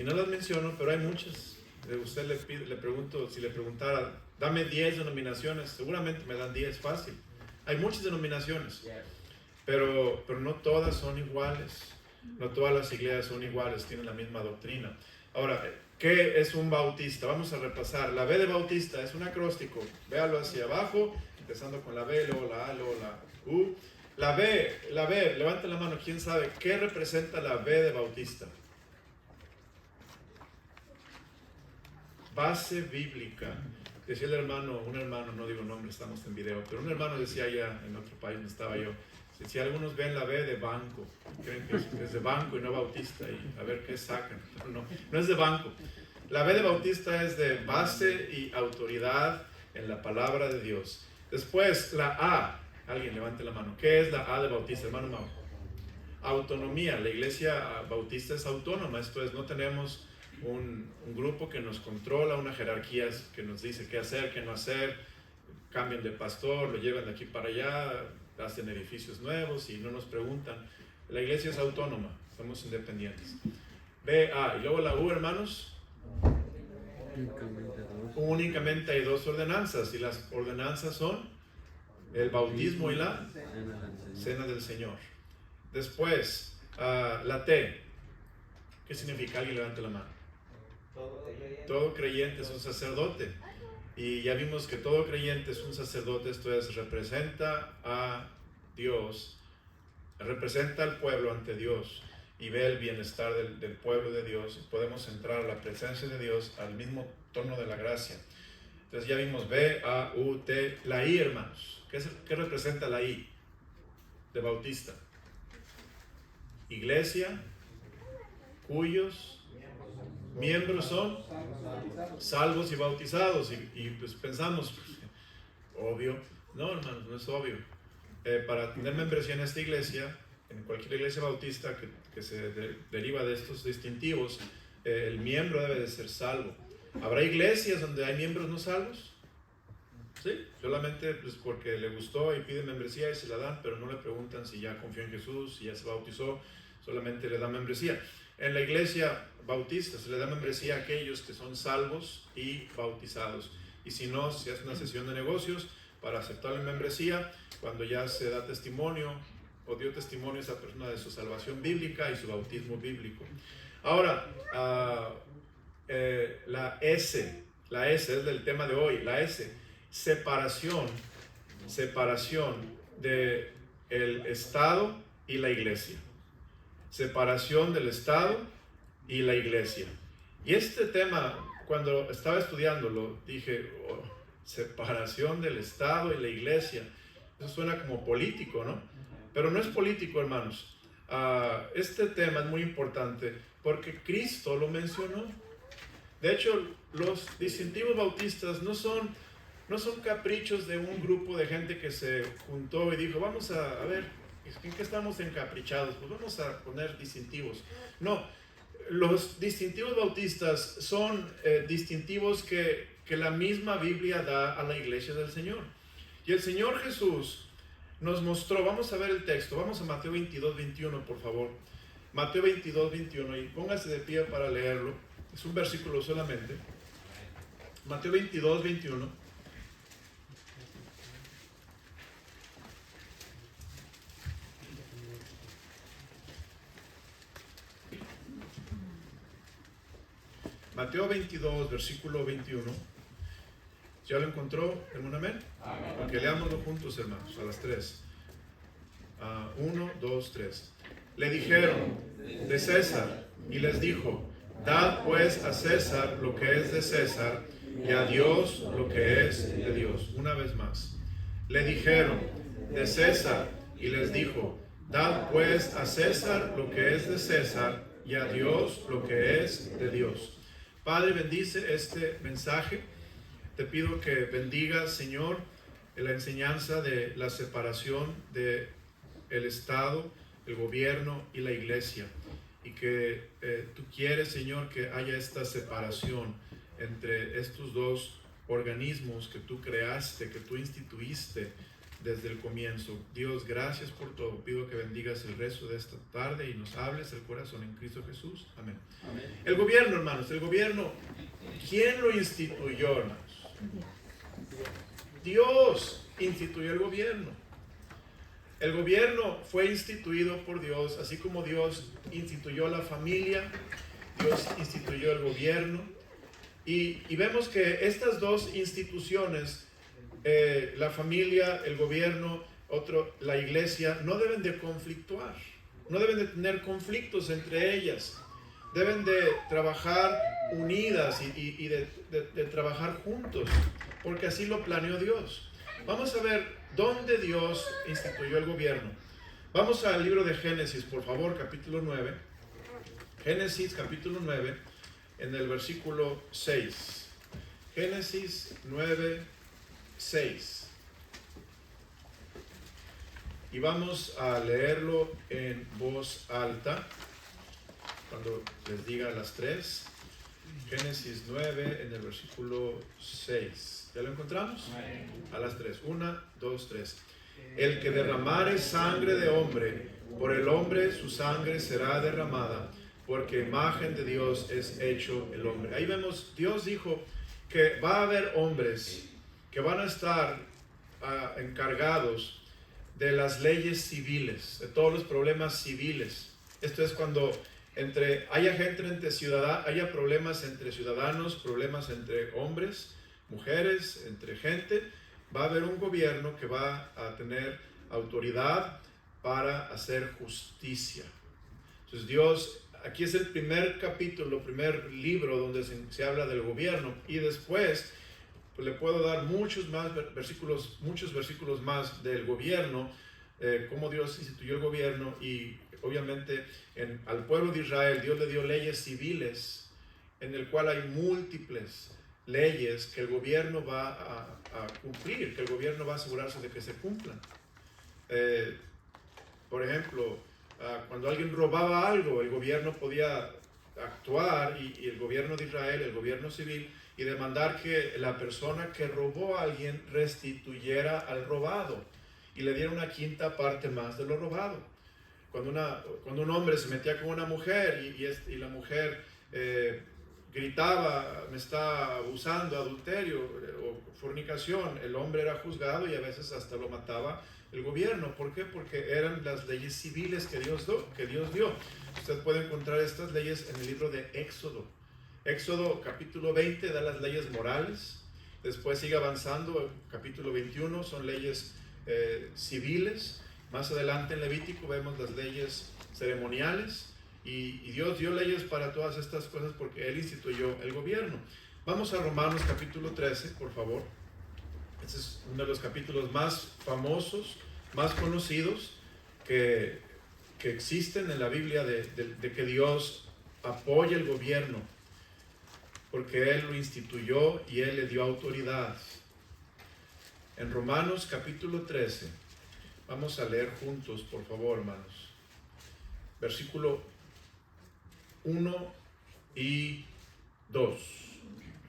Y no las menciono, pero hay muchas. Usted le pregunto, si le preguntara, dame 10 denominaciones, seguramente me dan 10 fácil. Hay muchas denominaciones, pero no todas son iguales. No todas las iglesias son iguales, tienen la misma doctrina. Ahora, ¿qué es un bautista? Vamos a repasar. La B de bautista es un acróstico. Véalo hacia abajo, empezando con la B, luego la A, luego la U. La B, levanta la mano, ¿quién sabe qué representa la B de bautista? Base bíblica. Decía el hermano, un hermano, no digo nombre, estamos en video, pero un hermano decía allá en otro país donde estaba yo, si algunos ven la B de banco, creen que es de banco y no bautista, y a ver qué sacan. No es de banco. La B de bautista es de base y autoridad en la palabra de Dios. Después, la A. Alguien levante la mano. ¿Qué es la A de bautista, hermano Mau? Autonomía. La iglesia bautista es autónoma, esto es, no tenemos un grupo que nos controla, una jerarquía que nos dice qué hacer, qué no hacer, cambian de pastor, lo llevan de aquí para allá, hacen edificios nuevos y no nos preguntan. La iglesia es autónoma, somos independientes. B, A, y luego la U, hermanos. Únicamente hay 2 ordenanzas, y las ordenanzas son el bautismo y la cena del Señor. Después, la T. ¿Qué significa? Alguien levante la mano. Todo creyente es un sacerdote. Y ya vimos que todo creyente es un sacerdote, esto es, representa a Dios, representa al pueblo ante Dios y ve el bienestar del pueblo de Dios. Y podemos entrar a la presencia de Dios al mismo tono de la gracia. Entonces ya vimos B, A, U, T, la I, hermanos. ¿Qué representa la I de bautista? Iglesia cuyos miembros son salvos y bautizados. Y pues pensamos, obvio. No, hermanos, no es obvio. Para tener membresía en esta iglesia, en cualquier iglesia bautista que se deriva de estos distintivos, el miembro debe de ser salvo. ¿Habrá iglesias donde hay miembros no salvos? Sí, solamente pues porque le gustó y pide membresía y se la dan, pero no le preguntan si ya confió en Jesús, si ya se bautizó, solamente le dan membresía. En la iglesia bautista se le da membresía a aquellos que son salvos y bautizados. Y si no, se hace una sesión de negocios para aceptar la membresía, cuando ya se da testimonio o dio testimonio esa persona de su salvación bíblica y su bautismo bíblico. Ahora, la S es del tema de hoy, la S, separación de el Estado y la iglesia. Separación del Estado y la iglesia. Y este tema, cuando estaba estudiándolo, dije, oh, separación del Estado y la iglesia. Eso suena como político, ¿no? Pero no es político, hermanos. Este tema es muy importante porque Cristo lo mencionó. De hecho, los distintivos bautistas no son caprichos de un grupo de gente que se juntó y dijo, vamos a ver, ¿en qué estamos encaprichados? Pues vamos a poner distintivos. No, los distintivos bautistas son distintivos que la misma Biblia da a la iglesia del Señor. Y el Señor Jesús nos mostró, vamos a ver el texto, vamos a Mateo 22, 21, por favor. Mateo 22, 21, y póngase de pie para leerlo. Es un versículo solamente. Mateo 22, 21. Mateo 22, versículo 21. ¿Ya lo encontró? ¿Un amén? Porque leámoslo juntos, hermanos, a las 3. 1, 2, 3. Le dijeron, de César, y les dijo, dad pues a César lo que es de César, y a Dios lo que es de Dios. Una vez más. Le dijeron, de César, y les dijo, dad pues a César lo que es de César, y a Dios lo que es de Dios. Padre, bendice este mensaje. Te pido que bendigas, Señor, la enseñanza de la separación de el Estado, el gobierno y la iglesia. Y que tú quieres, Señor, que haya esta separación entre estos dos organismos que tú creaste, que tú instituiste desde el comienzo. Dios, gracias por todo. Pido que bendigas el resto de esta tarde y nos hables el corazón en Cristo Jesús. Amén. Amén. El gobierno, hermanos, el gobierno, ¿quién lo instituyó, hermanos? Dios instituyó el gobierno. El gobierno fue instituido por Dios, así como Dios instituyó la familia, Dios instituyó el gobierno. Y vemos que estas dos instituciones, la familia, el gobierno, la iglesia, no deben de conflictuar, no deben de tener conflictos entre ellas, deben de trabajar unidas y de trabajar juntos, porque así lo planeó Dios. Vamos a ver dónde Dios instituyó el gobierno. Vamos al libro de Génesis, por favor, capítulo 9. Génesis, capítulo 9, en el versículo 6. Génesis 9, 6. Y vamos a leerlo en voz alta, cuando les diga las 3. Génesis 9, en el versículo 6. ¿Ya lo encontramos? A las 3. 1, 2, 3. El que derramare sangre de hombre, por el hombre su sangre será derramada, porque imagen de Dios es hecho el hombre. Ahí vemos, Dios dijo que va a haber hombres que van a estar encargados de las leyes civiles, de todos los problemas civiles. Esto es cuando haya problemas entre ciudadanos, problemas entre hombres, mujeres, entre gente. Va a haber un gobierno que va a tener autoridad para hacer justicia. Entonces Dios, aquí es el primer capítulo, primer libro donde se habla del gobierno, y después pues, le puedo dar muchos versículos más del gobierno, cómo Dios instituyó el gobierno. Y obviamente al pueblo de Israel Dios le dio leyes civiles, en el cual hay múltiples leyes que el gobierno va a cumplir, que el gobierno va a asegurarse de que se cumplan. Por ejemplo, cuando alguien robaba algo, el gobierno podía actuar, y el gobierno de Israel, el gobierno civil, y demandar que la persona que robó a alguien restituyera al robado y le diera una quinta parte más de lo robado. Cuando un hombre se metía con una mujer y la mujer gritaba, me está abusando, adulterio o fornicación, el hombre era juzgado y a veces hasta lo mataba el gobierno. ¿Por qué? Porque eran las leyes civiles que Dios dio. Usted puede encontrar estas leyes en el libro de Éxodo. Éxodo capítulo 20 da las leyes morales. Después sigue avanzando, capítulo 21 son leyes civiles. Más adelante en Levítico vemos las leyes ceremoniales. Y Dios dio leyes para todas estas cosas porque Él instituyó el gobierno. Vamos a Romanos capítulo 13, por favor. Este es uno de los capítulos más famosos, más conocidos que existen en la Biblia, de que Dios apoya el gobierno, porque Él lo instituyó y Él le dio autoridad. En Romanos capítulo 13, vamos a leer juntos, por favor, hermanos. Versículo 1 y 2.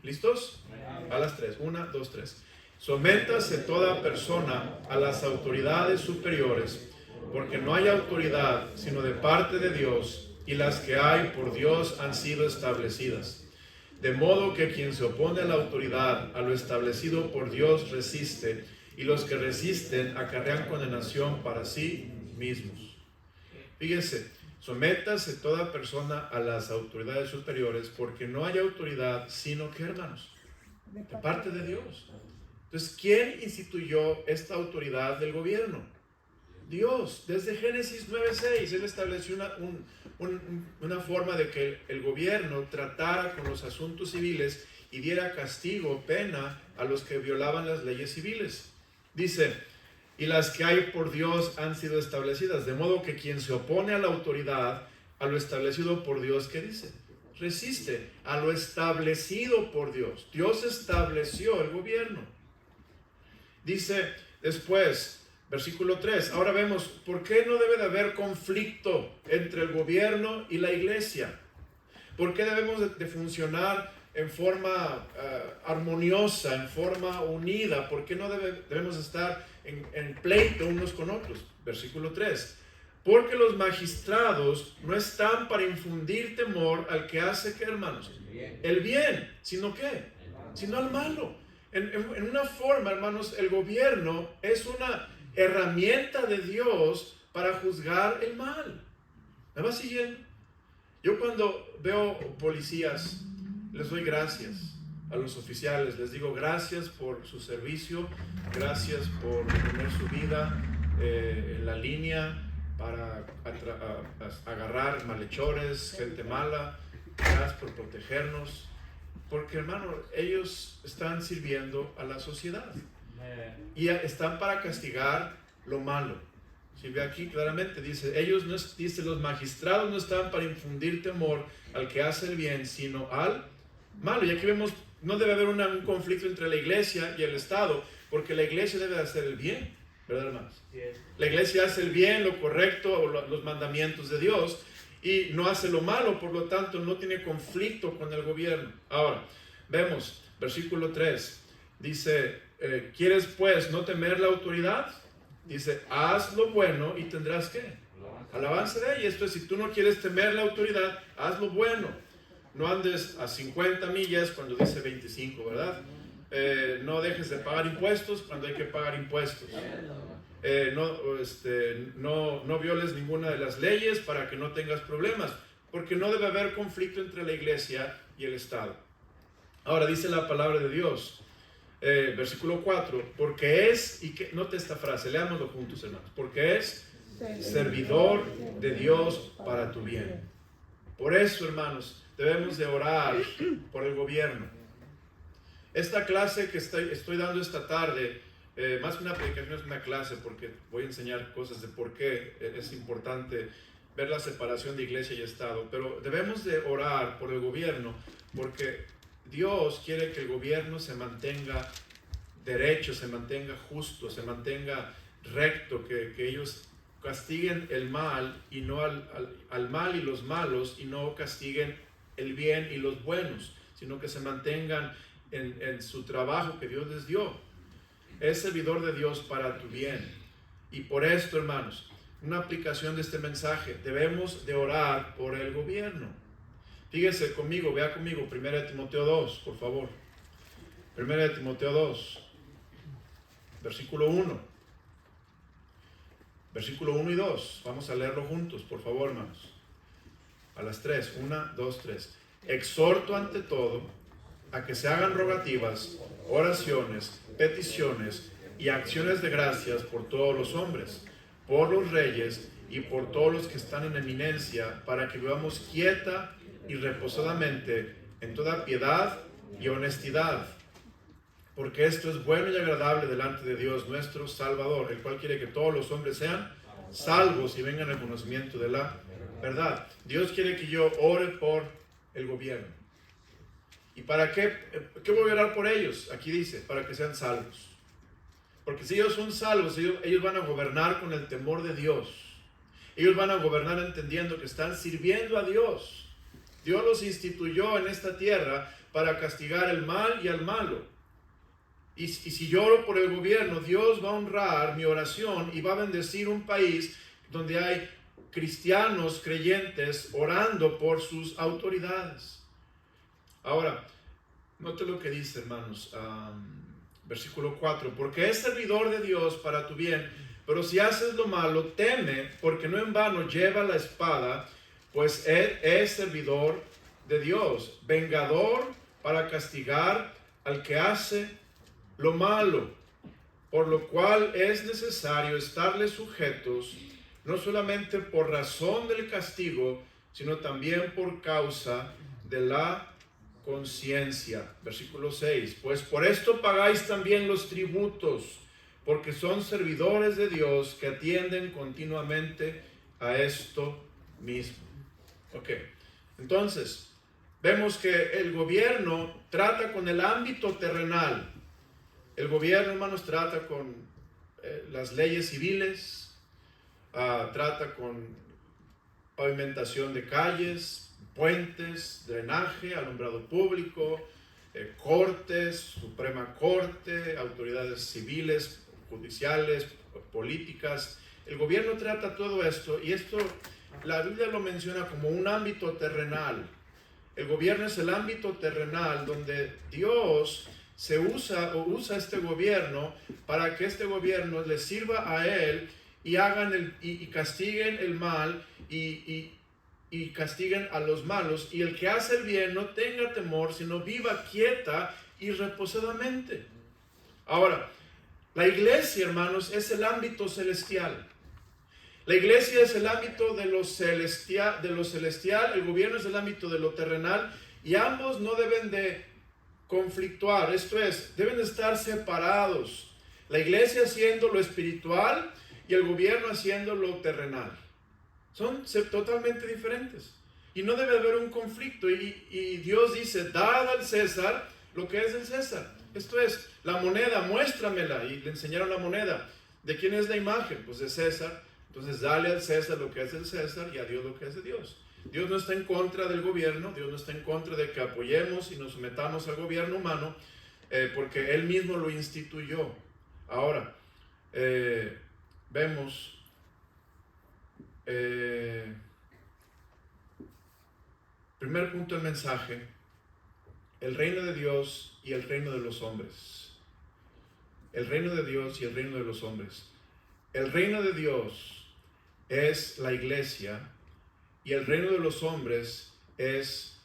¿Listos? A las 3. 1, 2, 3. Sométase toda persona a las autoridades superiores, porque no hay autoridad sino de parte de Dios, y las que hay por Dios han sido establecidas. De modo que quien se opone a la autoridad, a lo establecido por Dios, resiste, y los que resisten acarrean condenación para sí mismos. Fíjense, sométase toda persona a las autoridades superiores, porque no hay autoridad sino que, hermanos, de parte de Dios. Entonces, ¿quién instituyó esta autoridad del gobierno? Dios. Desde Génesis 9:6, Él estableció una forma de que el gobierno tratara con los asuntos civiles y diera castigo, pena a los que violaban las leyes civiles. Dice, y las que hay por Dios han sido establecidas, de modo que quien se opone a la autoridad, a lo establecido por Dios, ¿qué dice? Resiste a lo establecido por Dios. Dios estableció el gobierno. Dice después, versículo 3, ahora vemos por qué no debe de haber conflicto entre el gobierno y la iglesia. ¿Por qué debemos de funcionar en forma armoniosa, en forma unida? ¿Por qué no debemos estar en pleito unos con otros? Versículo 3. Porque los magistrados no están para infundir temor al que hace, ¿qué, hermanos? El bien, sino ¿qué? Sino al malo. En una forma, hermanos, el gobierno es una herramienta de Dios para juzgar el mal. ¿Me va siguiendo? Yo cuando veo policías, les doy gracias a los oficiales, les digo gracias por su servicio, gracias por poner su vida en la línea para agarrar malhechores, gente mala, gracias por protegernos, porque, hermano, ellos están sirviendo a la sociedad y están para castigar lo malo. Si ve aquí claramente, dice, dice, los magistrados no están para infundir temor al que hace el bien, sino al malo. Y aquí vemos, no debe haber un conflicto entre la iglesia y el Estado, porque la iglesia debe hacer el bien, ¿verdad, hermanos? La iglesia hace el bien, lo correcto, o los mandamientos de Dios, y no hace lo malo, por lo tanto no tiene conflicto con el gobierno. Ahora, vemos, versículo 3, dice, ¿quieres pues no temer la autoridad? Dice, haz lo bueno y tendrás ¿qué? Alabanza de ella. Esto es, si tú no quieres temer la autoridad, haz lo bueno. No andes a 50 millas cuando dice 25, ¿verdad? No dejes de pagar impuestos cuando hay que pagar impuestos. No violes ninguna de las leyes para que no tengas problemas, porque no debe haber conflicto entre la iglesia y el Estado. Ahora dice la palabra de Dios, versículo 4, porque es, y que, note esta frase, leámoslo juntos, hermanos, porque es servidor de Dios para tu bien. Por eso, hermanos, debemos de orar por el gobierno. Esta clase que estoy dando esta tarde, más que una predicación, es una clase, porque voy a enseñar cosas de por qué es importante ver la separación de iglesia y Estado, pero debemos de orar por el gobierno, porque Dios quiere que el gobierno se mantenga derecho, se mantenga justo, se mantenga recto, que ellos castiguen el mal y no al mal y los malos, y no castiguen el bien y los buenos, sino que se mantengan en su trabajo que Dios les dio. Es servidor de Dios para tu bien. Y por esto, hermanos, una aplicación de este mensaje, debemos de orar por el gobierno. Fíjese conmigo, vea conmigo, 1 Timoteo 2, por favor. 1 Timoteo 2, versículo 1. Versículo 1 y 2. Vamos a leerlo juntos, por favor, hermanos. A las 3, 1, 2, 3. Exhorto ante todo a que se hagan rogativas, oraciones, peticiones y acciones de gracias por todos los hombres, por los reyes y por todos los que están en eminencia, para que vivamos quieta y reposadamente en toda piedad y honestidad, porque esto es bueno y agradable delante de Dios nuestro Salvador, el cual quiere que todos los hombres sean salvos y vengan al conocimiento de la verdad. Dios quiere que yo ore por el gobierno. ¿Y para qué? ¿Qué voy a orar por ellos? Aquí dice, para que sean salvos. Porque si ellos son salvos, ellos van a gobernar con el temor de Dios. Ellos van a gobernar entendiendo que están sirviendo a Dios. Dios los instituyó en esta tierra para castigar el mal y al malo. Y si yo oro por el gobierno, Dios va a honrar mi oración y va a bendecir un país donde hay cristianos creyentes orando por sus autoridades. Ahora, note lo que dice, hermanos, versículo 4, porque es servidor de Dios para tu bien, pero si haces lo malo, teme, porque no en vano lleva la espada, pues él es servidor de Dios, vengador para castigar al que hace lo malo, por lo cual es necesario estarles sujetos, no solamente por razón del castigo, sino también por causa de la conciencia. Versículo 6, pues por esto pagáis también los tributos, porque son servidores de Dios que atienden continuamente a esto mismo. Ok, entonces vemos que el gobierno trata con el ámbito terrenal. El gobierno, hermanos, trata con las leyes civiles, trata con pavimentación de calles, puentes, drenaje, alumbrado público, cortes, Suprema Corte, autoridades civiles, judiciales, políticas. El gobierno trata todo esto, y esto la Biblia lo menciona como un ámbito terrenal. El gobierno es el ámbito terrenal donde Dios se usa este gobierno para que este gobierno le sirva a Él y hagan y castiguen el mal y castiguen a los malos, y el que hace el bien no tenga temor, sino viva quieta y reposadamente. Ahora, la iglesia, hermanos, es el ámbito celestial. La iglesia es el ámbito de lo celestial, el gobierno es el ámbito de lo terrenal, y ambos no deben de conflictuar, esto es, deben de estar separados. La iglesia haciendo lo espiritual y el gobierno haciendo lo terrenal. Son totalmente diferentes. Y no debe haber un conflicto. Y Dios dice, dad al César lo que es del César. Esto es, la moneda, muéstramela. Y le enseñaron la moneda. ¿De quién es la imagen? Pues de César. Entonces dale al César lo que es del César y a Dios lo que es de Dios. Dios no está en contra del gobierno. Dios no está en contra de que apoyemos y nos sometamos al gobierno humano, porque Él mismo lo instituyó. Ahora, vemos... primer punto del mensaje: el reino de Dios y el reino de los hombres. El reino de Dios y el reino de los hombres. El reino de Dios es la iglesia, y el reino de los hombres es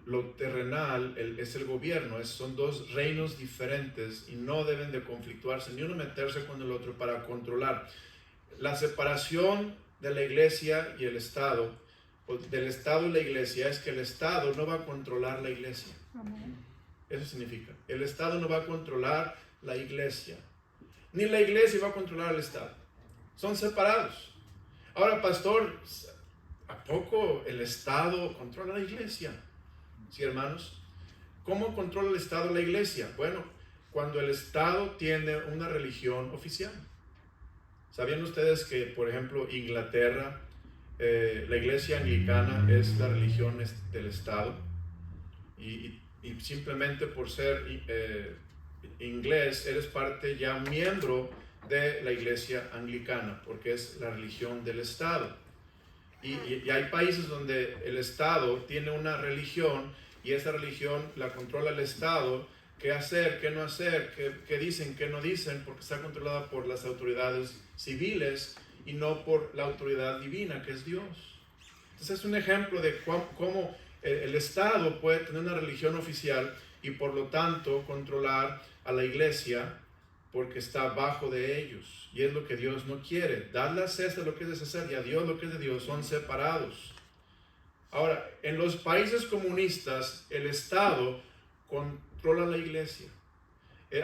lo terrenal, es el gobierno. Son dos reinos diferentes y no deben de conflictuarse, ni uno meterse con el otro para controlar. La separación de la iglesia y el Estado, o del Estado y la iglesia, es que el Estado no va a controlar la iglesia. Amén. Eso significa, el Estado no va a controlar la iglesia, ni la iglesia va a controlar al Estado. Son separados. Ahora, pastor, ¿a poco el Estado controla la iglesia? Sí, hermanos. ¿Cómo controla el Estado la iglesia? Bueno, cuando el Estado tiene una religión oficial. ¿Sabían ustedes que, por ejemplo, Inglaterra, la iglesia anglicana es la religión del Estado? Y simplemente por ser inglés, eres parte, ya miembro de la iglesia anglicana, porque es la religión del Estado. Y hay países donde el Estado tiene una religión, y esa religión la controla el Estado. ¿Qué hacer, qué no hacer, qué dicen, qué no dicen? Porque está controlada por las autoridades civiles y no por la autoridad divina, que es Dios. Entonces es un ejemplo de cómo el Estado puede tener una religión oficial y por lo tanto controlar a la iglesia, porque está bajo de ellos. Y es lo que Dios no quiere. Darle a César lo que es de César y a Dios lo que es de Dios. Son separados. Ahora, en los países comunistas, el Estado controla la iglesia.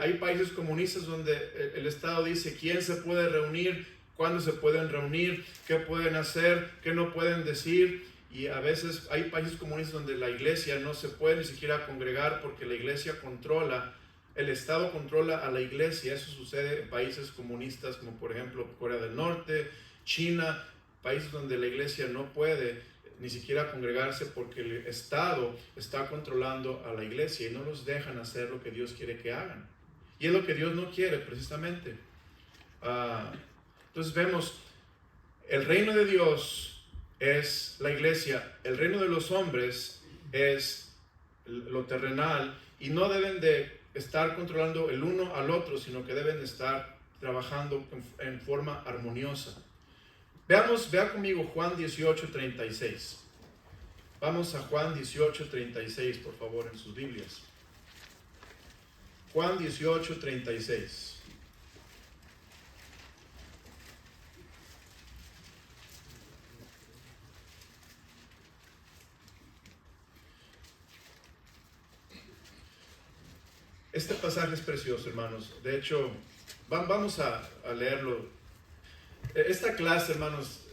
Hay países comunistas donde el Estado dice quién se puede reunir, cuándo se pueden reunir, qué pueden hacer, qué no pueden decir. Y a veces hay países comunistas donde la iglesia no se puede ni siquiera congregar, porque la iglesia controla, el Estado controla a la iglesia. Eso sucede en países comunistas como por ejemplo Corea del Norte, China, países donde la iglesia no puede ni siquiera congregarse porque el Estado está controlando a la iglesia y no los dejan hacer lo que Dios quiere que hagan. Y es lo que Dios no quiere, precisamente. Entonces vemos, el reino de Dios es la iglesia, el reino de los hombres es lo terrenal, y no deben de estar controlando el uno al otro, sino que deben de estar trabajando en forma armoniosa. Vea conmigo Juan 18:36. Vamos a Juan 18:36, por favor, en sus Biblias. Juan 18:36. Este pasaje es precioso, hermanos. De hecho, vamos a leerlo. Esta clase, hermanos,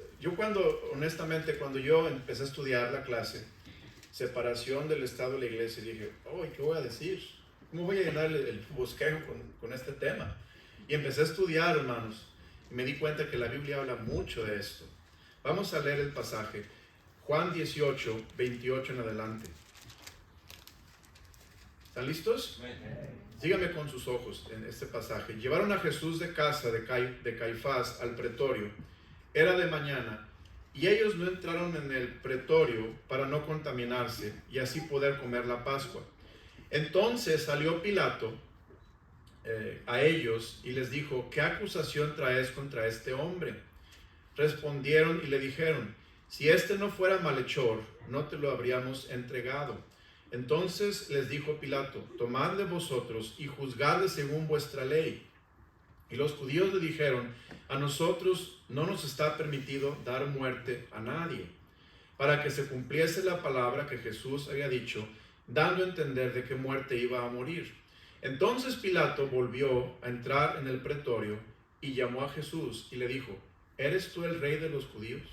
honestamente, cuando yo empecé a estudiar la clase, separación del Estado y la iglesia, dije, ¿qué voy a decir? ¿Cómo voy a llenar el bosquejo con este tema? Y empecé a estudiar, hermanos, y me di cuenta que la Biblia habla mucho de esto. Vamos a leer el pasaje. Juan 18, 28 en adelante. ¿Están listos? Síganme con sus ojos en este pasaje. Llevaron a Jesús de casa de Caifás al pretorio. Era de mañana, y ellos no entraron en el pretorio para no contaminarse y así poder comer la Pascua. Entonces salió Pilato a ellos y les dijo: ¿qué acusación traes contra este hombre? Respondieron y le dijeron: si este no fuera malhechor, no te lo habríamos entregado. Entonces les dijo Pilato: tomadle vosotros y juzgadle según vuestra ley. Y los judíos le dijeron: a nosotros no nos está permitido dar muerte a nadie, para que se cumpliese la palabra que Jesús había dicho, dando a entender de qué muerte iba a morir. Entonces Pilato volvió a entrar en el pretorio y llamó a Jesús y le dijo: ¿eres tú el rey de los judíos?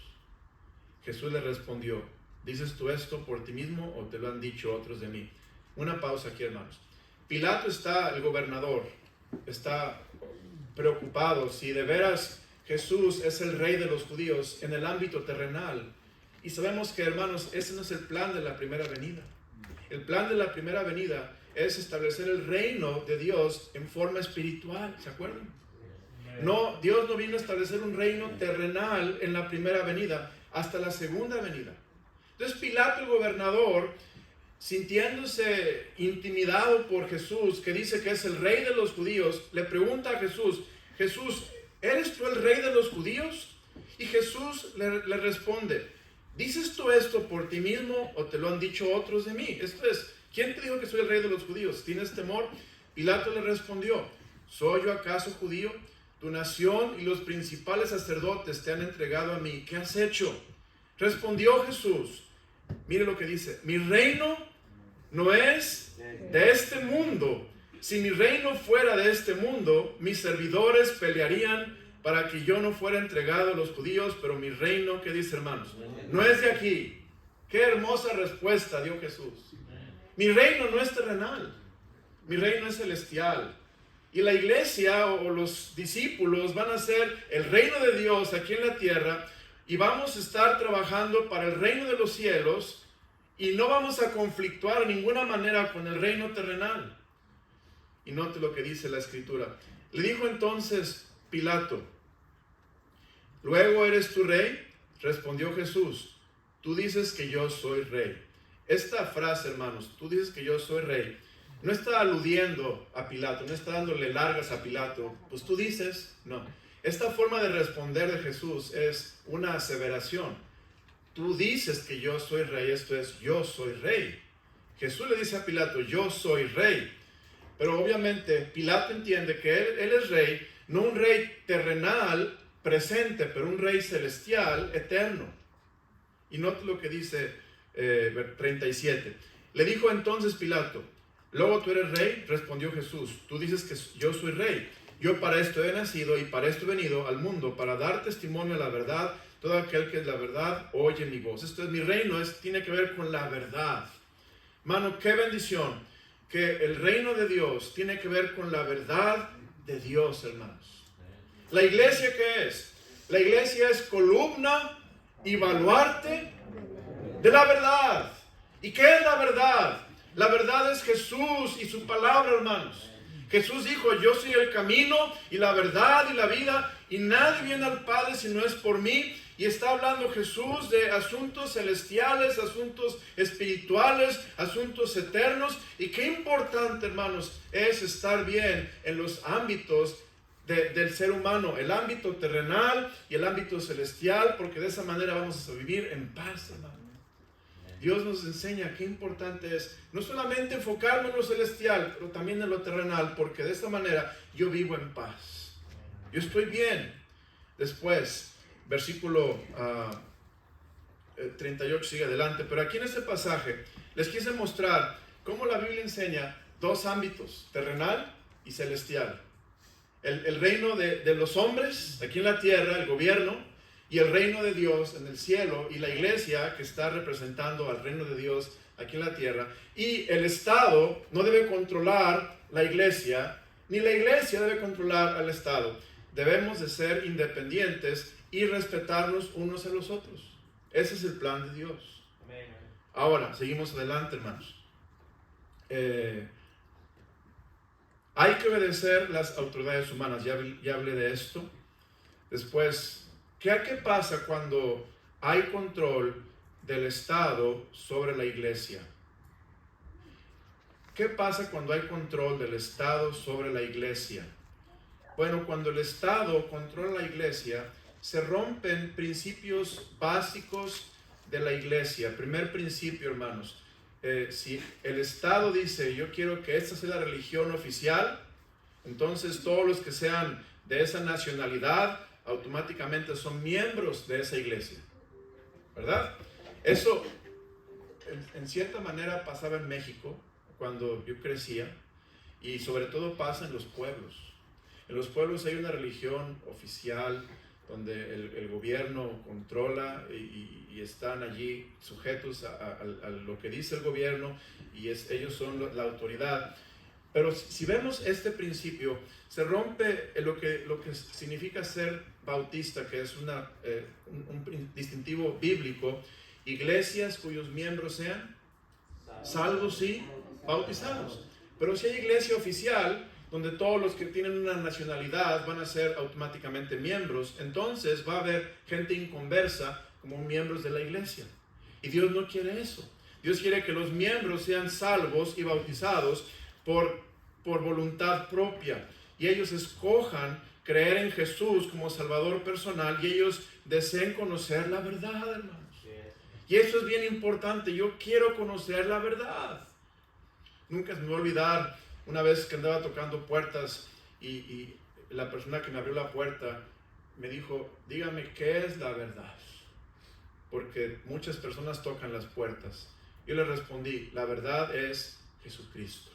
Jesús le respondió: ¿dices tú esto por ti mismo o te lo han dicho otros de mí? Una pausa aquí, hermanos. Pilato el gobernador, está preocupado si de veras Jesús es el rey de los judíos en el ámbito terrenal. Y sabemos que, hermanos, ese no es el plan de la primera venida. El plan de la primera venida es establecer el reino de Dios en forma espiritual, ¿se acuerdan? No, Dios no vino a establecer un reino terrenal en la primera venida, hasta la segunda venida. Entonces Pilato, el gobernador, sintiéndose intimidado por Jesús, que dice que es el rey de los judíos, le pregunta a Jesús: Jesús, ¿eres tú el rey de los judíos? Y Jesús le responde: ¿dices tú esto por ti mismo o te lo han dicho otros de mí? Esto es, ¿quién te dijo que soy el rey de los judíos? ¿Tienes temor? Pilato le respondió: ¿soy yo acaso judío? Tu nación y los principales sacerdotes te han entregado a mí. ¿Qué has hecho? Respondió Jesús. Mire lo que dice: mi reino no es de este mundo. Si mi reino fuera de este mundo, mis servidores pelearían para que yo no fuera entregado a los judíos, pero mi reino, ¿qué dice, hermanos? No es de aquí. Qué hermosa respuesta dio Jesús. Mi reino no es terrenal, mi reino es celestial. Y la iglesia o los discípulos van a ser el reino de Dios aquí en la tierra, y vamos a estar trabajando para el reino de los cielos, y no vamos a conflictuar de ninguna manera con el reino terrenal. Y note lo que dice la escritura. Le dijo entonces Pilato: ¿luego eres tu rey? Respondió Jesús: tú dices que yo soy rey. Esta frase, hermanos, tú dices que yo soy rey, no está aludiendo a Pilato, no está dándole largas a Pilato. Pues tú dices, no. Esta forma de responder de Jesús es una aseveración. Tú dices que yo soy rey, esto es, yo soy rey. Jesús le dice a Pilato: yo soy rey. Pero obviamente Pilato entiende que él es rey, no un rey terrenal presente, pero un rey celestial eterno. Y note lo que dice 37. Le dijo entonces Pilato: ¿luego tú eres rey? Respondió Jesús: tú dices que yo soy rey. Yo para esto he nacido y para esto he venido al mundo, para dar testimonio a la verdad. Todo aquel que es la verdad oye mi voz. Esto es, mi reino tiene que ver con la verdad. Mano, qué bendición que el reino de Dios tiene que ver con la verdad de Dios, hermanos. ¿La iglesia qué es? La iglesia es columna y baluarte de la verdad. ¿Y qué es la verdad? La verdad es Jesús y su palabra, hermanos. Jesús dijo: yo soy el camino y la verdad y la vida, y nadie viene al Padre si no es por mí. Y está hablando Jesús de asuntos celestiales, asuntos espirituales, asuntos eternos. Y qué importante, hermanos, es estar bien en los ámbitos del ser humano, el ámbito terrenal y el ámbito celestial, porque de esa manera vamos a vivir en paz, hermano. Dios nos enseña qué importante es no solamente enfocarme en lo celestial, pero también en lo terrenal, porque de esta manera yo vivo en paz. Yo estoy bien. Después, versículo 38 sigue adelante, pero aquí en este pasaje les quise mostrar cómo la Biblia enseña dos ámbitos, terrenal y celestial. El reino de los hombres aquí en la tierra, el gobierno, y el reino de Dios en el cielo, y la iglesia que está representando al reino de Dios aquí en la tierra. Y el Estado no debe controlar la iglesia, ni la iglesia debe controlar al Estado. Debemos de ser independientes y respetarnos unos a los otros. Ese es el plan de Dios. Ahora, seguimos adelante, hermanos. Hay que obedecer las autoridades humanas, ya hablé de esto. Después, ¿qué pasa cuando hay control del Estado sobre la iglesia? ¿Qué pasa cuando hay control del Estado sobre la iglesia? Bueno, cuando el Estado controla la iglesia, se rompen principios básicos de la iglesia. Primer principio, hermanos. Si el Estado dice, yo quiero que esta sea la religión oficial, entonces todos los que sean de esa nacionalidad automáticamente son miembros de esa iglesia, ¿verdad? Eso en cierta manera pasaba en México cuando yo crecía, y sobre todo pasa en los pueblos. En los pueblos hay una religión oficial donde el gobierno controla y están allí sujetos a lo que dice el gobierno, y ellos son la autoridad. Pero si vemos este principio, se rompe lo que significa ser bautista, que es un distintivo bíblico: iglesias cuyos miembros sean salvos y bautizados. Pero si hay iglesia oficial, donde todos los que tienen una nacionalidad van a ser automáticamente miembros, entonces va a haber gente inconversa como miembros de la iglesia. Y Dios no quiere eso. Dios quiere que los miembros sean salvos y bautizados por voluntad propia, y ellos escojan creer en Jesús como Salvador personal, y ellos deseen conocer la verdad, hermanos. Y eso es bien importante. Yo quiero conocer la verdad. Nunca se me va a olvidar una vez que andaba tocando puertas y la persona que me abrió la puerta me dijo, dígame qué es la verdad, porque muchas personas tocan las puertas. Yo le respondí, la verdad es Jesucristo.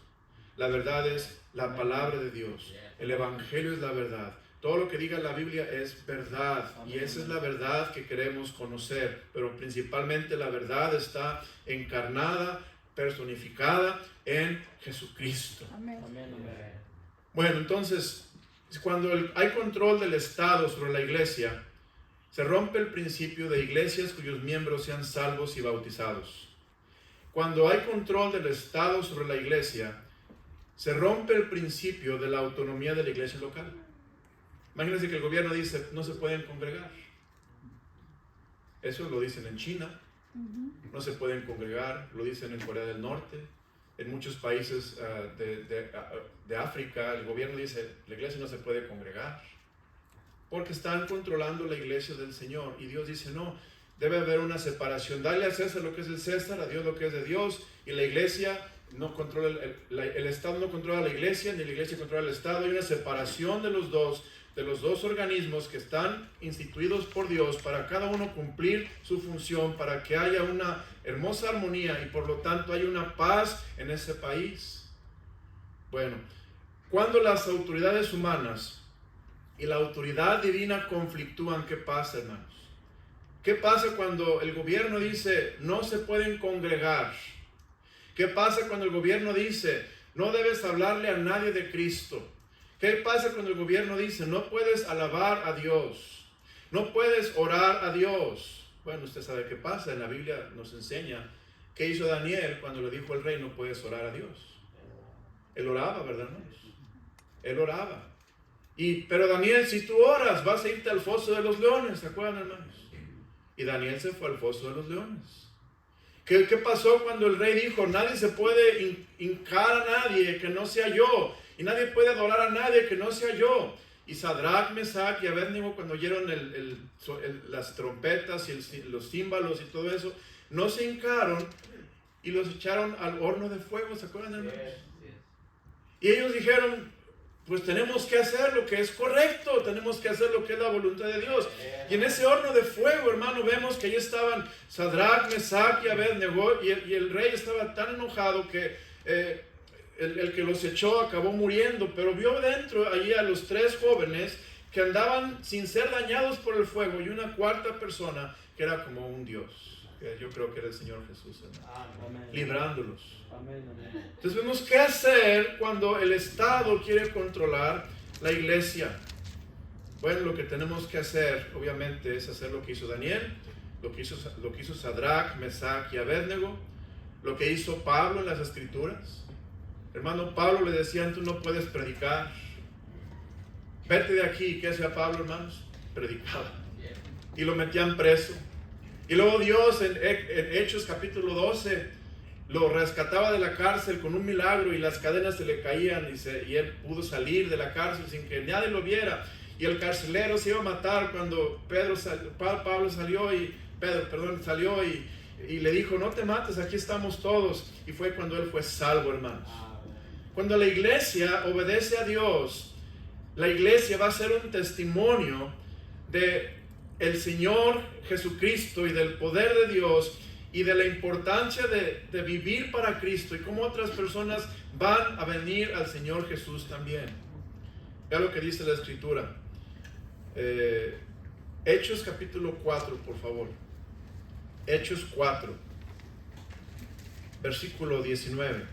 La verdad es la palabra de Dios. El evangelio es la verdad. Todo lo que diga la Biblia es verdad, y esa es la verdad que queremos conocer. Pero principalmente la verdad está encarnada, personificada en Jesucristo. Amén. Bueno, entonces, cuando hay control del Estado sobre la iglesia, se rompe el principio de iglesias cuyos miembros sean salvos y bautizados. Cuando hay control del Estado sobre la iglesia, se rompe el principio de la autonomía de la iglesia local. Imagínense que el gobierno dice, no se pueden congregar. Eso lo dicen en China. No se pueden congregar, lo dicen en Corea del Norte. En muchos países de África, el gobierno dice, la iglesia no se puede congregar, porque están controlando la iglesia del Señor. Y Dios dice, no, debe haber una separación. Dale a César lo que es del César, a Dios lo que es de Dios. Y la iglesia no controla, el Estado no controla la iglesia, ni la iglesia controla el Estado. Hay una separación de los dos organismos que están instituidos por Dios para cada uno cumplir su función, para que haya una hermosa armonía y por lo tanto haya una paz en ese país. Bueno, cuando las autoridades humanas y la autoridad divina conflictúan, ¿qué pasa, hermanos? ¿Qué pasa cuando el gobierno dice no se pueden congregar? ¿Qué pasa cuando el gobierno dice no debes hablarle a nadie de Cristo? ¿Qué pasa cuando el gobierno dice no puedes alabar a Dios, no puedes orar a Dios? Bueno, usted sabe qué pasa. En la Biblia nos enseña qué hizo Daniel cuando le dijo al rey no puedes orar a Dios. Él oraba, ¿verdad, hermanos? Él oraba. Pero Daniel, si tú oras, vas a irte al foso de los leones, ¿se acuerdan, hermanos? Y Daniel se fue al foso de los leones. ¿Qué pasó cuando el rey dijo nadie se puede hincar a nadie que no sea yo? Y nadie puede adorar a nadie que no sea yo. Y Sadrach, Mesach y Abednego, cuando oyeron las trompetas y los címbalos y todo eso, no se hincaron y los echaron al horno de fuego, ¿se acuerdan, hermanos? Y ellos dijeron, pues tenemos que hacer lo que es correcto, tenemos que hacer lo que es la voluntad de Dios. Y en ese horno de fuego, hermano, vemos que ahí estaban Sadrach, Mesach y Abednego, y el rey estaba tan enojado que el que los echó acabó muriendo, pero vio dentro allí a los 3 jóvenes que andaban sin ser dañados por el fuego, y una cuarta persona que era como un Dios, que yo creo que era el Señor Jesús, librándolos. Entonces vemos qué hacer cuando el Estado quiere controlar la iglesia. Bueno, lo que tenemos que hacer, obviamente, es hacer lo que hizo Daniel, lo que hizo Sadrach, Mesach y Abednego, lo que hizo Pablo en las Escrituras. Hermano, Pablo le decían, tú no puedes predicar, vete de aquí. ¿Qué hacía Pablo, hermanos? Predicaba. Y lo metían preso. Y luego Dios en Hechos capítulo 12 lo rescataba de la cárcel con un milagro, y las cadenas se le caían y él pudo salir de la cárcel sin que nadie lo viera. Y el carcelero se iba a matar cuando Pablo salió y le dijo, no te mates, aquí estamos todos. Y fue cuando él fue salvo, hermanos. Cuando la iglesia obedece a Dios, la iglesia va a ser un testimonio de el Señor Jesucristo y del poder de Dios y de la importancia de vivir para Cristo, y cómo otras personas van a venir al Señor Jesús también. Vea lo que dice la Escritura. Hechos capítulo 4, por favor. Hechos 4, versículo 19.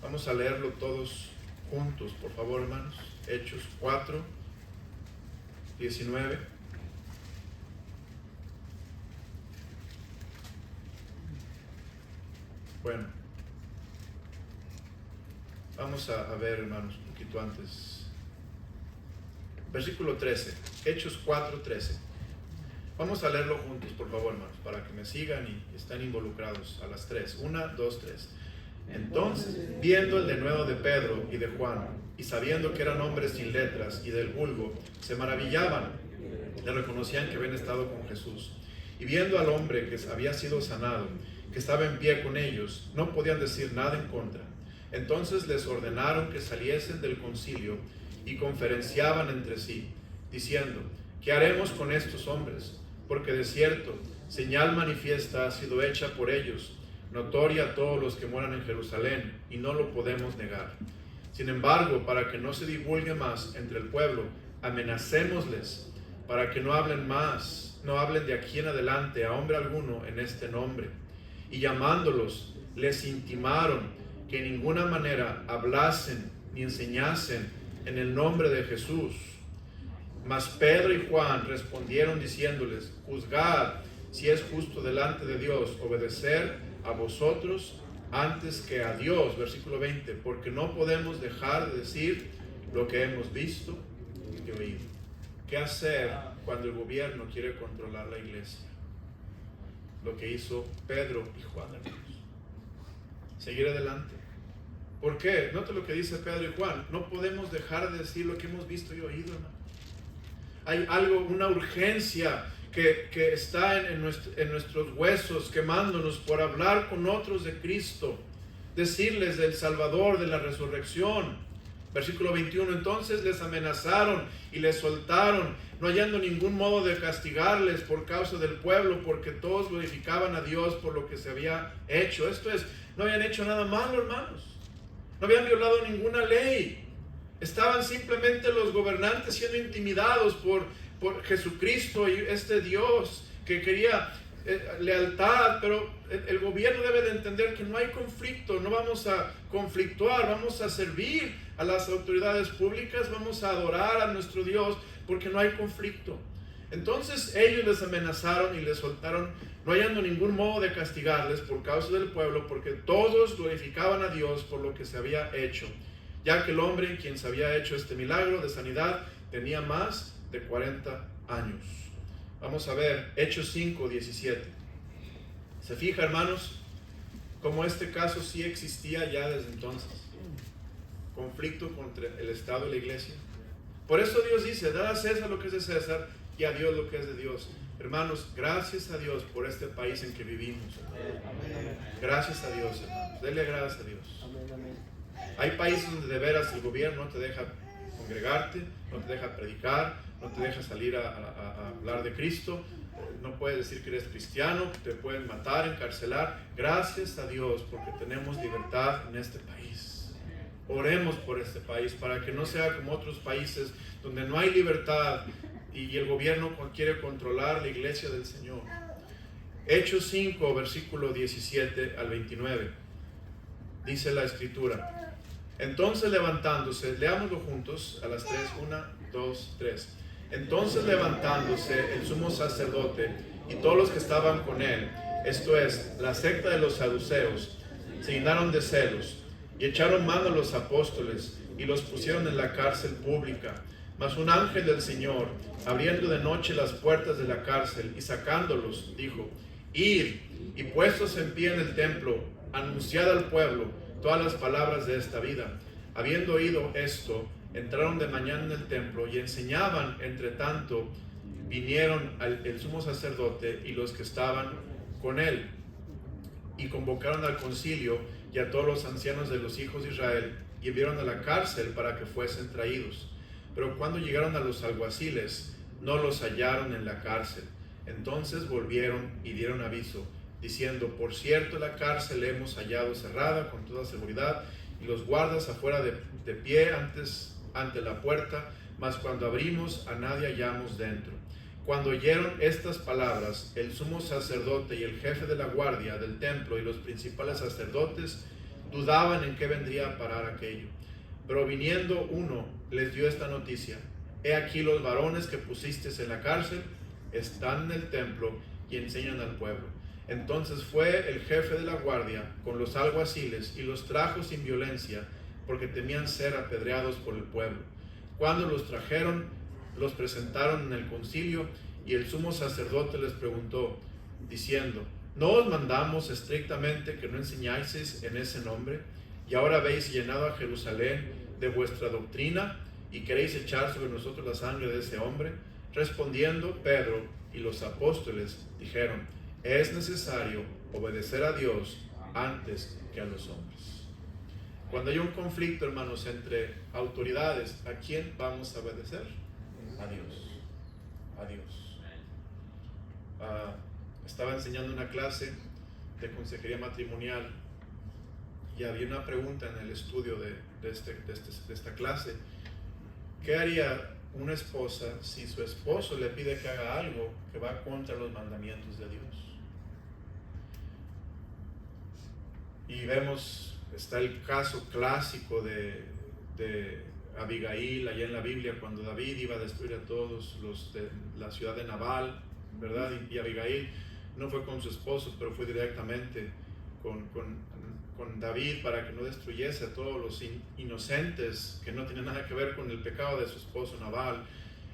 Vamos a leerlo todos juntos, por favor, hermanos. Hechos 4, 19. Bueno, vamos a ver, hermanos, un poquito antes. Versículo 13, Hechos 4, 13. Vamos a leerlo juntos, por favor, hermanos, para que me sigan y estén involucrados a las 3. 1, 2, 3. Entonces, viendo el denuedo de Pedro y de Juan, y sabiendo que eran hombres sin letras y del vulgo, se maravillaban, le reconocían que habían estado con Jesús. Y viendo al hombre que había sido sanado, que estaba en pie con ellos, no podían decir nada en contra. Entonces les ordenaron que saliesen del concilio y conferenciaban entre sí, diciendo, ¿qué haremos con estos hombres? Porque de cierto, señal manifiesta ha sido hecha por ellos, notoria a todos los que moran en Jerusalén, y no lo podemos negar. Sin embargo, para que no se divulgue más entre el pueblo, amenacémosles, para que no hablen más, no hablen de aquí en adelante a hombre alguno en este nombre. Y llamándolos, les intimaron que en ninguna manera hablasen ni enseñasen en el nombre de Jesús. Mas Pedro y Juan respondieron diciéndoles, juzgad si es justo delante de Dios obedecer a vosotros antes que a Dios. Versículo 20, porque no podemos dejar de decir lo que hemos visto y oído. ¿Qué hacer cuando el gobierno quiere controlar la iglesia? Lo que hizo Pedro y Juan, hermanos. Seguir adelante. ¿Por qué? Nota lo que dice Pedro y Juan. No podemos dejar de decir lo que hemos visto y oído, hermano. Hay algo, una urgencia que está en nuestros huesos, quemándonos por hablar con otros de Cristo, decirles del Salvador, de la resurrección. Versículo 21, entonces les amenazaron y les soltaron, no hallando ningún modo de castigarles por causa del pueblo, porque todos glorificaban a Dios por lo que se había hecho. Esto es, no habían hecho nada malo, hermanos. No habían violado ninguna ley. Estaban simplemente los gobernantes siendo intimidados por Jesucristo y este Dios que quería lealtad, pero el gobierno debe de entender que no hay conflicto, no vamos a conflictuar, vamos a servir a las autoridades públicas, vamos a adorar a nuestro Dios porque no hay conflicto. Entonces ellos les amenazaron y les soltaron, no hallando ningún modo de castigarles por causa del pueblo, porque todos glorificaban a Dios por lo que se había hecho, ya que el hombre en quien se había hecho este milagro de sanidad tenía más de 40 años. Vamos a ver Hechos 5, 17. ¿Se fija, hermanos, cómo este caso sí existía ya desde entonces? Conflicto contra el Estado y la iglesia. Por eso Dios dice, dad a César lo que es de César y a Dios lo que es de Dios. Hermanos, gracias a Dios por este país en que vivimos. Gracias a Dios, hermanos. Denle gracias a Dios. Hay países donde de veras el gobierno no te deja congregarte, no te deja predicar, no te deja salir a hablar de Cristo, no puedes decir que eres cristiano, te pueden matar, encarcelar. Gracias a Dios porque tenemos libertad en este país. Oremos por este país para que no sea como otros países donde no hay libertad y el gobierno quiere controlar la iglesia del Señor. Hechos 5, versículo 17 al 29. Dice la Escritura. Entonces levantándose, leámoslo juntos a las 3, 1, 2, 3. Entonces levantándose el sumo sacerdote y todos los que estaban con él, esto es, la secta de los saduceos, se llenaron de celos y echaron mano a los apóstoles y los pusieron en la cárcel pública. Mas un ángel del Señor, abriendo de noche las puertas de la cárcel y sacándolos, dijo: id y puestos en pie en el templo, anunciad al pueblo todas las palabras de esta vida. Habiendo oído esto, entraron de mañana en el templo y enseñaban. Entre tanto vinieron el sumo sacerdote y los que estaban con él, y convocaron al concilio y a todos los ancianos de los hijos de Israel, y enviaron a la cárcel para que fuesen traídos. Pero cuando llegaron a los alguaciles, no los hallaron en la cárcel. Entonces volvieron y dieron aviso, diciendo: por cierto, la cárcel hemos hallado cerrada con toda seguridad, y los guardas afuera de pie ante la puerta, mas cuando abrimos, a nadie hallamos dentro. Cuando oyeron estas palabras, el sumo sacerdote y el jefe de la guardia del templo y los principales sacerdotes dudaban en qué vendría a parar aquello. Pero viniendo uno, les dio esta noticia: he aquí los varones que pusiste en la cárcel están en el templo y enseñan al pueblo. Entonces fue el jefe de la guardia con los alguaciles y los trajo sin violencia, porque temían ser apedreados por el pueblo. Cuando los trajeron, los presentaron en el concilio, y el sumo sacerdote les preguntó, diciendo: ¿no os mandamos estrictamente que no enseñáis en ese nombre? Y ahora habéis llenado a Jerusalén de vuestra doctrina, y queréis echar sobre nosotros la sangre de ese hombre. Respondiendo Pedro y los apóstoles dijeron: es necesario obedecer a Dios antes que a los hombres. Cuando hay un conflicto, hermanos, entre autoridades, ¿a quién vamos a obedecer? A Dios. A Dios. Estaba enseñando una clase de consejería matrimonial y había una pregunta en el estudio de esta clase: ¿qué haría una esposa si su esposo le pide que haga algo que va contra los mandamientos de Dios? Y vemos, está el caso clásico de Abigail allá en la Biblia, cuando David iba a destruir a todos los de la ciudad de Nabal, ¿verdad? Y Abigail no fue con su esposo, pero fue directamente con David para que no destruyese a todos los inocentes que no tienen nada que ver con el pecado de su esposo Nabal.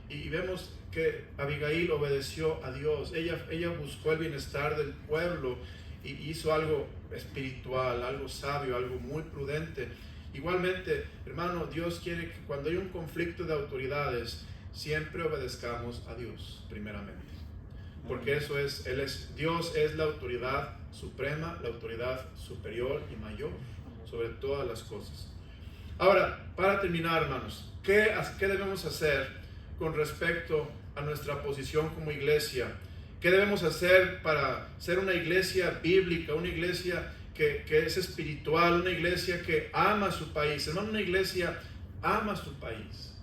Y vemos que Abigail obedeció a Dios. Ella buscó el bienestar del pueblo y hizo algo espiritual, algo sabio, algo muy prudente. Igualmente, hermano, Dios quiere que cuando hay un conflicto de autoridades, siempre obedezcamos a Dios primeramente, porque eso es, Dios es la autoridad suprema, la autoridad superior y mayor sobre todas las cosas. Ahora, para terminar, hermanos, ¿qué debemos hacer con respecto a nuestra posición como iglesia? ¿Qué debemos hacer para ser una iglesia bíblica, una iglesia que es espiritual, una iglesia que ama su país? Hermano, una iglesia ama su país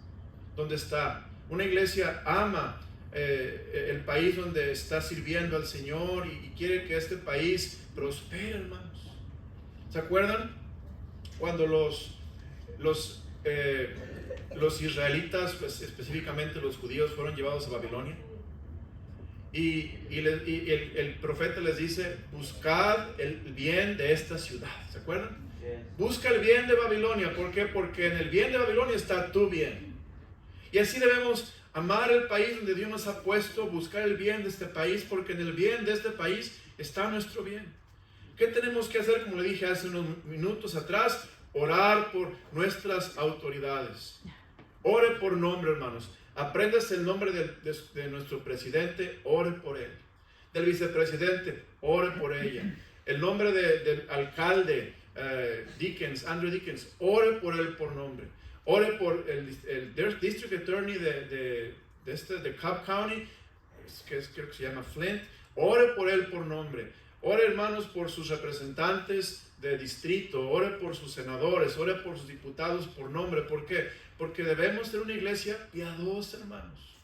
donde está. Una iglesia ama el país donde está sirviendo al Señor y quiere que este país prospere, hermanos. ¿Se acuerdan cuando los israelitas, pues específicamente los judíos, fueron llevados a Babilonia? Y el profeta les dice: buscad el bien de esta ciudad. ¿Se acuerdan? Busca el bien de Babilonia. ¿Por qué? Porque en el bien de Babilonia está tu bien. Y así debemos amar el país donde Dios nos ha puesto, buscar el bien de este país, porque en el bien de este país está nuestro bien. ¿Qué tenemos que hacer? Como le dije hace unos minutos atrás, orar por nuestras autoridades. Ore por nombre, hermanos. Apréndase el nombre de nuestro presidente, ore por él. Del vicepresidente, ore por ella. El nombre del alcalde, Andrew Dickens, ore por él por nombre. Ore por el District Attorney de Cobb County, creo que se llama Flint. Ore por él por nombre. Ore, hermanos, por sus representantes de distrito. Ore por sus senadores. Ore por sus diputados por nombre. ¿Por qué? Porque debemos ser una iglesia piadosa, hermanos.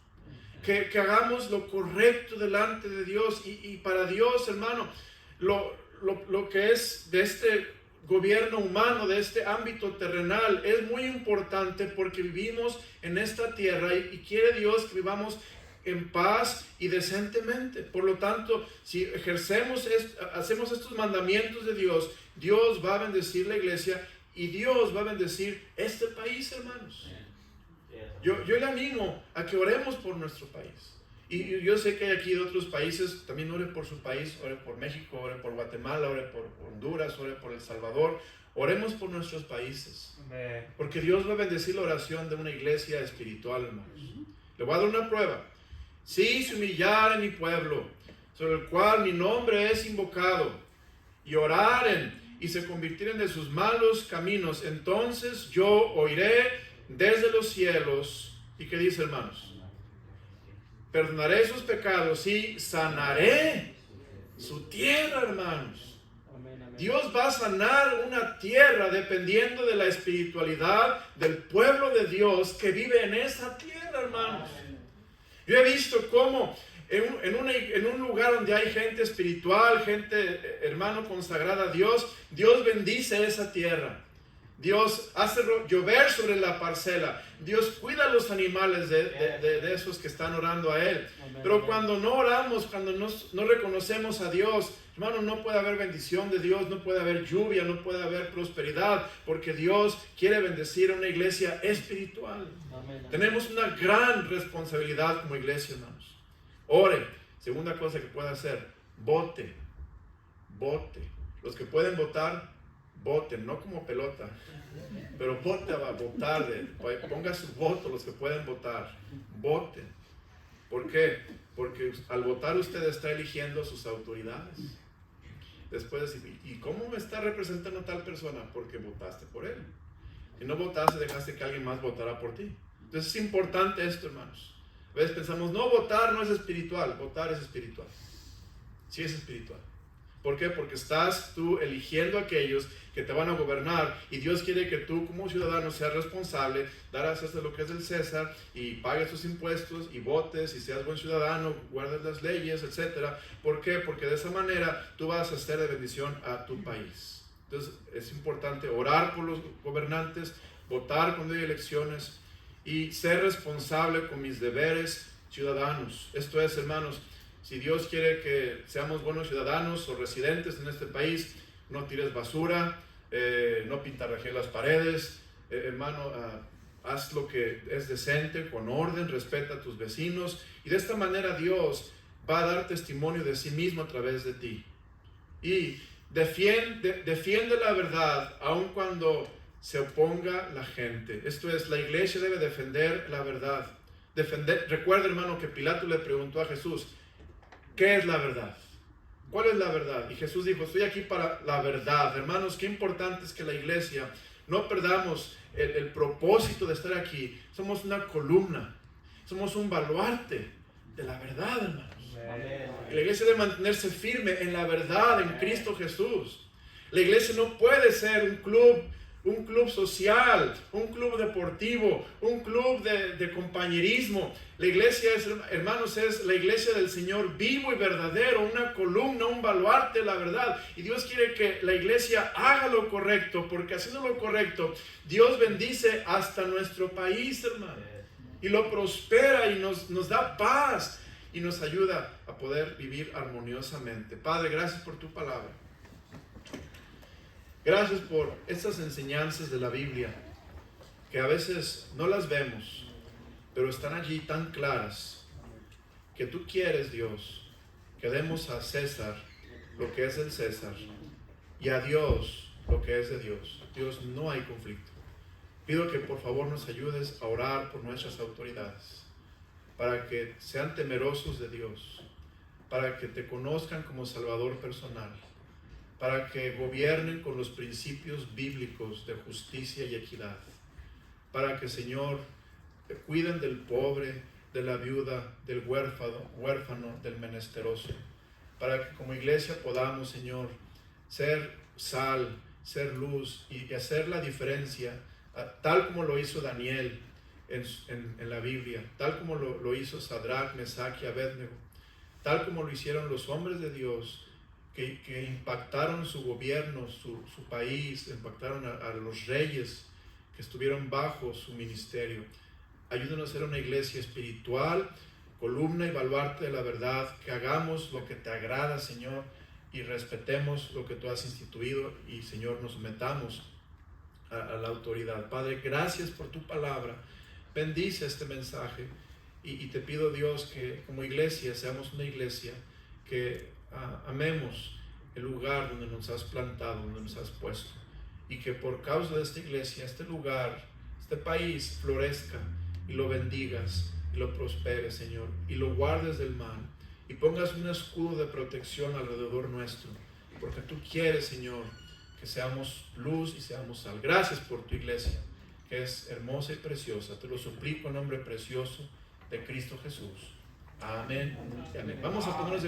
Que hagamos lo correcto delante de Dios. Y para Dios, hermano, lo que es de este gobierno humano, de este ámbito terrenal, es muy importante porque vivimos en esta tierra y quiere Dios que vivamos en paz y decentemente. Por lo tanto, si hacemos estos mandamientos de Dios, Dios va a bendecir la iglesia y Dios va a bendecir este país, hermanos. Yo le animo a que oremos por nuestro país. Y yo sé que hay aquí de otros países, también ore por su país, ore por México, ore por Guatemala, ore por Honduras, ore por El Salvador. Oremos por nuestros países. Porque Dios va a bendecir la oración de una iglesia espiritual, hermanos. Le voy a dar una prueba. Si se humillare mi pueblo, sobre el cual mi nombre es invocado, y oraren y se convirtieren de sus malos caminos, entonces yo oiré desde los cielos. ¿Y qué dice, hermanos? Perdonaré sus pecados y sanaré su tierra, hermanos. Dios va a sanar una tierra dependiendo de la espiritualidad del pueblo de Dios que vive en esa tierra, hermanos. Yo he visto cómo en un lugar donde hay gente espiritual, gente, hermano, consagrada a Dios, Dios bendice esa tierra. Dios hace llover sobre la parcela. Dios cuida a los animales de esos que están orando a Él. Pero cuando no oramos, cuando no reconocemos a Dios, hermano, no puede haber bendición de Dios, no puede haber lluvia, no puede haber prosperidad, porque Dios quiere bendecir a una iglesia espiritual. Tenemos una gran responsabilidad como iglesia, hermanos. Ore. Segunda cosa que puede hacer, vote. Los que pueden votar, voten, no como pelota, pero vote a votar, ponga su voto, los que pueden votar, voten. ¿Por qué? Porque al votar usted está eligiendo a sus autoridades. Después, ¿y cómo me está representando tal persona? Porque votaste por él. Si no votaste, dejaste que alguien más votara por ti. Entonces es importante esto, hermanos. A veces pensamos, no, votar no es espiritual. Votar es espiritual. Sí es espiritual. ¿Por qué? Porque estás tú eligiendo a aquellos que te van a gobernar y Dios quiere que tú como ciudadano seas responsable, darás hasta lo que es del César y pagues tus impuestos y votes y seas buen ciudadano, guardes las leyes, etc. ¿Por qué? Porque de esa manera tú vas a ser de bendición a tu país. Entonces es importante orar por los gobernantes, votar cuando hay elecciones y ser responsable con mis deberes ciudadanos. Esto es, hermanos, si Dios quiere que seamos buenos ciudadanos o residentes en este país, no tires basura, no pintarrajes las paredes, hermano, haz lo que es decente, con orden, respeta a tus vecinos, y de esta manera Dios va a dar testimonio de sí mismo a través de ti. Y defiende la verdad aun cuando se oponga la gente. Esto es, la iglesia debe defender la verdad. Recuerda, hermano, que Pilato le preguntó a Jesús, ¿qué es la verdad? ¿Cuál es la verdad? Y Jesús dijo, estoy aquí para la verdad. Hermanos, qué importante es que la iglesia no perdamos el propósito de estar aquí. Somos una columna, somos un baluarte de la verdad, hermanos. Y la iglesia debe mantenerse firme en la verdad, en Cristo Jesús. La iglesia no puede ser un club social, un club deportivo, un club de compañerismo. La iglesia, hermanos, es la iglesia del Señor vivo y verdadero, una columna, un baluarte de la verdad. Y Dios quiere que la iglesia haga lo correcto, porque haciendo lo correcto, Dios bendice hasta nuestro país, hermano. Y lo prospera y nos da paz y nos ayuda a poder vivir armoniosamente. Padre, gracias por tu palabra. Gracias por estas enseñanzas de la Biblia, que a veces no las vemos, pero están allí tan claras, que tú quieres, Dios, que demos a César lo que es del César y a Dios lo que es de Dios. Dios, no hay conflicto. Pido que por favor nos ayudes a orar por nuestras autoridades, para que sean temerosos de Dios, para que te conozcan como Salvador personal, para que gobiernen con los principios bíblicos de justicia y equidad, para que, Señor, cuiden del pobre, de la viuda, del huérfano, del menesteroso, para que como iglesia podamos, Señor, ser sal, ser luz y hacer la diferencia, tal como lo hizo Daniel en la Biblia, tal como lo hizo Sadrach, Mesach y Abednego, tal como lo hicieron los hombres de Dios, que impactaron su gobierno, su país, impactaron a los reyes que estuvieron bajo su ministerio. Ayúdanos a ser una iglesia espiritual, columna y baluarte de la verdad, que hagamos lo que te agrada, Señor, y respetemos lo que tú has instituido y, Señor, nos sometamos a la autoridad. Padre, gracias por tu palabra. Bendice este mensaje y te pido, Dios, que como iglesia seamos una iglesia que amemos el lugar donde nos has plantado, donde nos has puesto, y que por causa de esta iglesia, este lugar, este país florezca y lo bendigas y lo prosperes, Señor, y lo guardes del mal y pongas un escudo de protección alrededor nuestro, porque tú quieres, Señor, que seamos luz y seamos sal. Gracias por tu iglesia, que es hermosa y preciosa. Te lo suplico en nombre precioso de Cristo Jesús. Amén y amén. Vamos a ponernos de